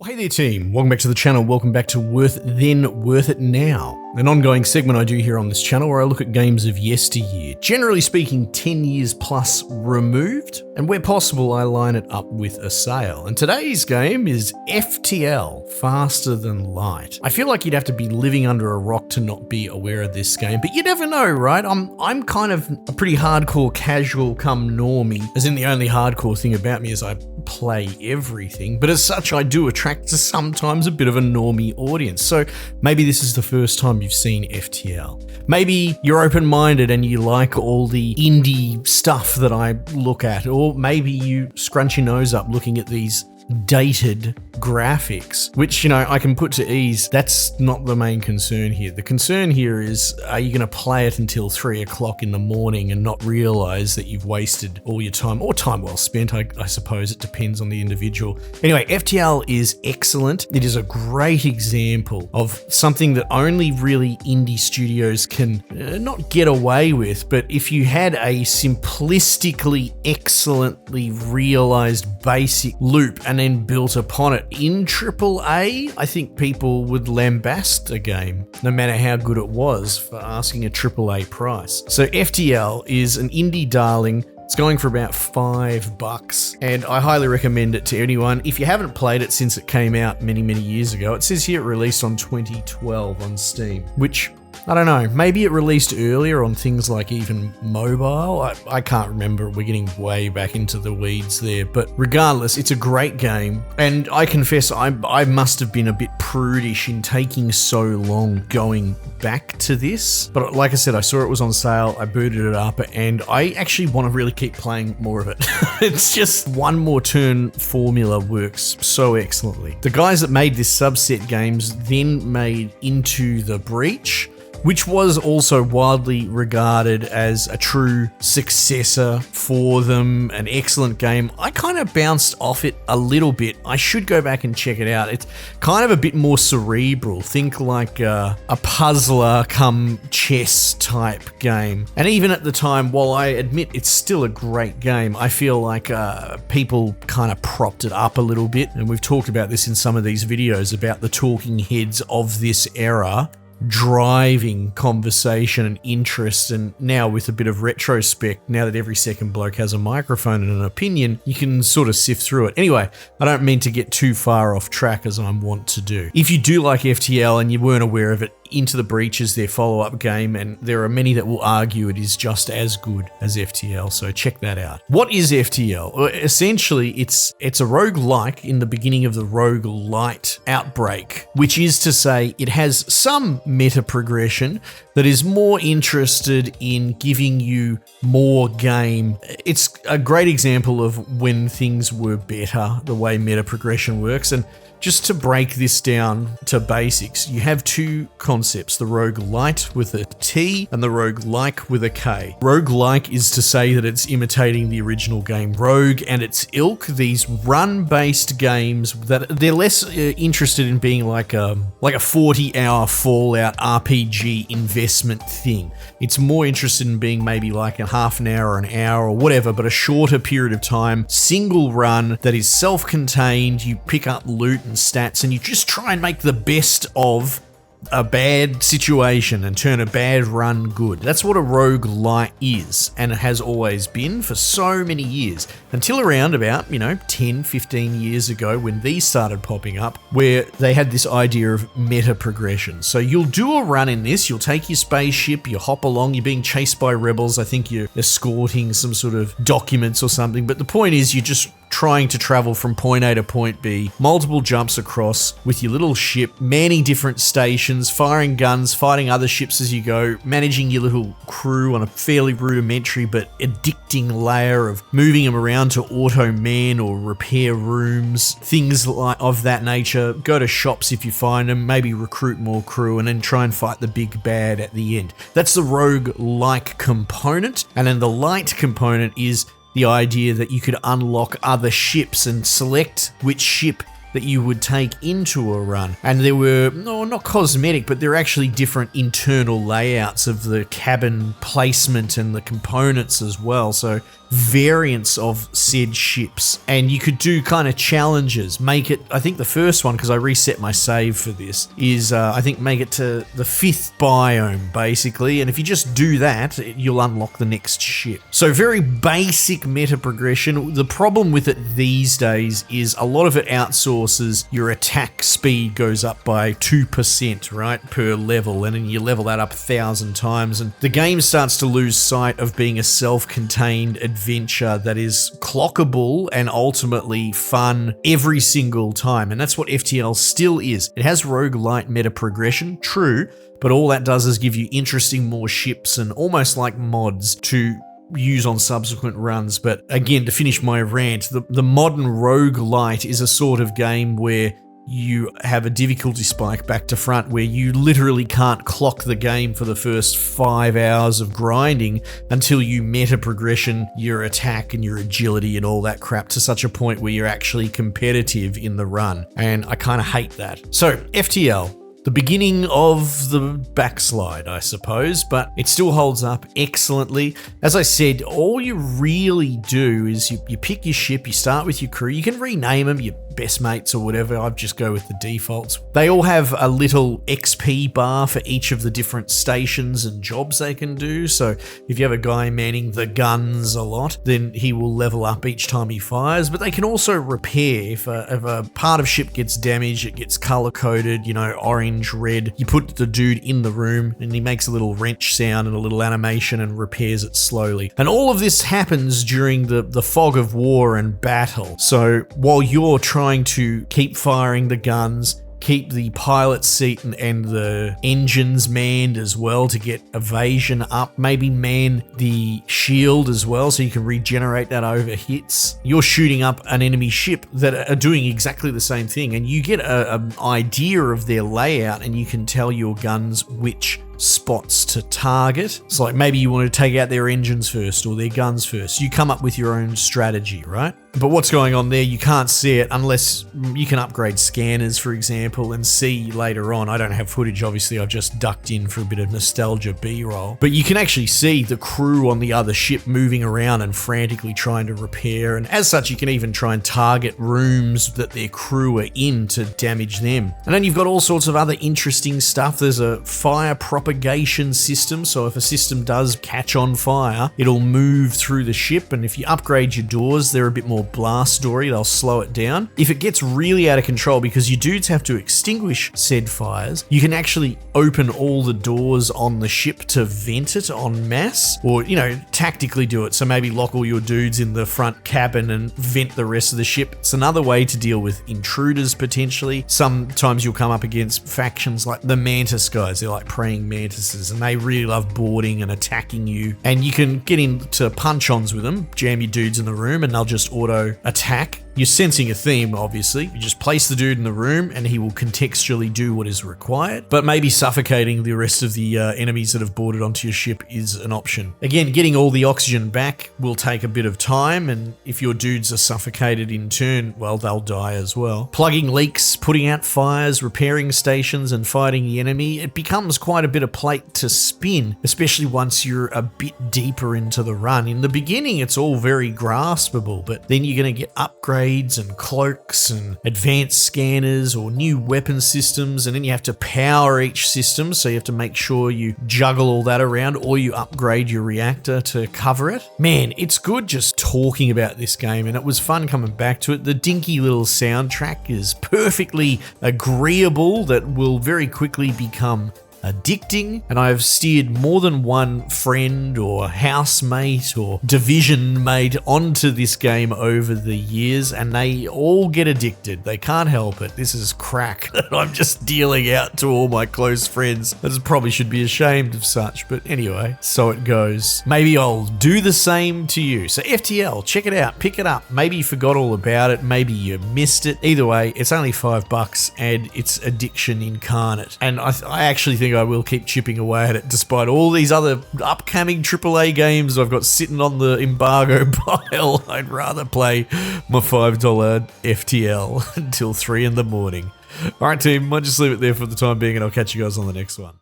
Hey there team, welcome back to the channel, welcome back to Worth Then, Worth It Now. An ongoing segment I do here on this channel where I look at games of yesteryear, generally speaking 10 years plus removed, and where possible I line it up with a sale. And today's game is FTL, Faster Than Light. I feel like you'd have to be living under a rock to not be aware of this game, but you never know, right? I'm kind of a pretty hardcore casual come normie, as in the only hardcore thing about me is I play everything, but as such I do attract to sometimes a bit of a normie audience. So maybe this is the first time you've seen FTL. Maybe you're open-minded and you like all the indie stuff that I look at, or maybe you scrunch your nose up looking at these dated graphics, which, you know, I can put to ease. That's not the main concern here. The concern here is, are you going to play it until 3 o'clock in the morning and not realize that you've wasted all your time, or time well spent? I suppose it depends on the individual. Anyway, FTL is excellent. It is a great example of something that only really indie studios can not get away with, but if you had a simplistically, excellently realized basic loop and then built upon it in AAA, I think people would lambast a game, no matter how good it was, for asking a AAA price. So FTL is an indie darling. It's going for about $5, and I highly recommend it to anyone. If you haven't played it since it came out many years ago, it says here it released on 2012 on Steam, which, I don't know, maybe it released earlier on things like even mobile. I can't remember. We're getting way back into the weeds there. But regardless, it's a great game. And I confess I must have been a bit prudish in taking so long going back to this. But like I said, I saw it was on sale. I booted it up and I actually want to really keep playing more of it. It's just one more turn formula works so excellently. The guys that made this subset games then made Into the Breach, which was also widely regarded as a true successor for them, an excellent game. I kind of bounced off it a little bit. I should go back and check it out. It's kind of a bit more cerebral. Think like a puzzler come chess type game. And even at the time, while I admit it's still a great game, I feel like people kind of propped it up a little bit. And we've talked about this in some of these videos about the talking heads of this era driving conversation and interest, and now with a bit of retrospect, now that every second bloke has a microphone and an opinion, you can sort of sift through it. Anyway, I don't mean to get too far off track as I'm wont to do. If you do like FTL and you weren't aware of it, Into the Breach is their follow-up game, and there are many that will argue it is just as good as FTL, so check that out. What is FTL? Well, essentially, it's a roguelike in the beginning of the rogue-lite outbreak, which is to say it has some meta progression that is more interested in giving you more game. It's a great example of when things were better, the way meta progression works. And just to break this down to basics, you have two concepts, the roguelite with a T and the roguelike with a K. Roguelike is to say that it's imitating the original game Rogue and its ilk, these run-based games that they're less interested in being like a 40-hour Fallout RPG investment thing. It's more interested in being maybe like a half an hour or an hour or whatever, but a shorter period of time, single run that is self-contained. You pick up loot and stats and you just try and make the best of a bad situation and turn a bad run good. That's what a roguelite is, and it has always been for so many years, until around about, 10, 15 years ago when these started popping up, where they had this idea of meta progression. So you'll do a run in this, you'll take your spaceship, you hop along, you're being chased by rebels, I think you're escorting some sort of documents or something, but the point is you're just trying to travel from point A to point B, multiple jumps across with your little ship, manning different stations, firing guns, fighting other ships as you go, managing your little crew on a fairly rudimentary but addicting layer of moving them around to auto-man or repair rooms, things like of that nature. Go to shops if you find them, maybe recruit more crew, and then try and fight the big bad at the end. That's the rogue-like component, and then the light component is the idea that you could unlock other ships and select which ship that you would take into a run. And there were, no, not cosmetic, but there are actually different internal layouts of the cabin placement and the components as well. So variants of said ships, and you could do kind of challenges. Make it, I think the first one, because I reset my save for this, is I think make it to the 5th biome basically, and if you just do that, you'll unlock the next ship. So very basic meta progression. The problem with it these days is a lot of it outsources your attack speed goes up by 2%, right, per level, and then you level that up 1,000 times, and the game starts to lose sight of being a self-contained adventure that is clockable and ultimately fun every single time, and that's what FTL still is. It has roguelite meta progression, true, but all that does is give you interesting more ships and almost like mods to use on subsequent runs. But again, to finish my rant, the modern roguelite is a sort of game where you have a difficulty spike back to front where you literally can't clock the game for the first 5 hours of grinding until you meta progression your attack and your agility and all that crap to such a point where you're actually competitive in the run. And I kind of hate that. So FTL, the beginning of the backslide, I suppose, but it still holds up excellently. As I said, all you really do is you pick your ship, you start with your crew, you can rename them, your best mates or whatever. I'd just go with the defaults. They all have a little XP bar for each of the different stations and jobs they can do. So if you have a guy manning the guns a lot, then he will level up each time he fires, but they can also repair. If a part of ship gets damaged, it gets color-coded, you know, orange, red. You put the dude in the room and he makes a little wrench sound and a little animation and repairs it slowly. And all of this happens during the fog of war and battle. So while you're trying to keep firing the guns, keep the pilot seat and the engines manned as well to get evasion up, maybe man the shield as well so you can regenerate that over hits. You're shooting up an enemy ship that are doing exactly the same thing, and you get an idea of their layout and you can tell your guns which spots to target. So like maybe you want to take out their engines first or their guns first. You come up with your own strategy, right? But what's going on there, you can't see it unless you can upgrade scanners, for example, and see later on. I don't have footage, obviously, I've just ducked in for a bit of nostalgia B-roll. But you can actually see the crew on the other ship moving around and frantically trying to repair. And as such, you can even try and target rooms that their crew are in to damage them. And then you've got all sorts of other interesting stuff. There's a fire propagation system. So if a system does catch on fire, it'll move through the ship. And if you upgrade your doors, they're a bit more blast-story, they'll slow it down. If it gets really out of control, because you dudes have to extinguish said fires, you can actually open all the doors on the ship to vent it en masse, or, you know, tactically do it. So maybe lock all your dudes in the front cabin and vent the rest of the ship. It's another way to deal with intruders, potentially. Sometimes you'll come up against factions like the mantis guys. They're like praying mantises, and they really love boarding and attacking you. And you can get into punch-ons with them, jam your dudes in the room, and they'll just auto attack. You're sensing a theme, obviously. You just place the dude in the room and he will contextually do what is required, but maybe suffocating the rest of the enemies that have boarded onto your ship is an option. Again, getting all the oxygen back will take a bit of time, and if your dudes are suffocated in turn, well, they'll die as well. Plugging leaks, putting out fires, repairing stations, and fighting the enemy, it becomes quite a bit of plate to spin, especially once you're a bit deeper into the run. In the beginning, it's all very graspable, but then you're going to get upgrades and cloaks and advanced scanners or new weapon systems, and then you have to power each system, so you have to make sure you juggle all that around, or you upgrade your reactor to cover it. Man, it's good just talking about this game, and it was fun coming back to it. The dinky little soundtrack is perfectly agreeable that will very quickly become addicting, and I've steered more than one friend or housemate or division mate onto this game over the years, and they all get addicted. They can't help it. This is crack that I'm just dealing out to all my close friends. I probably should be ashamed of such, but anyway, so it goes. Maybe I'll do the same to you. So FTL, check it out, pick it up. Maybe you forgot all about it, maybe you missed it. Either way, it's only $5 and it's addiction incarnate. And I actually think I will keep chipping away at it despite all these other upcoming AAA games I've got sitting on the embargo pile. I'd rather play my $5 FTL until 3 in the morning. Alright team, might just leave it there for the time being, and I'll catch you guys on the next one.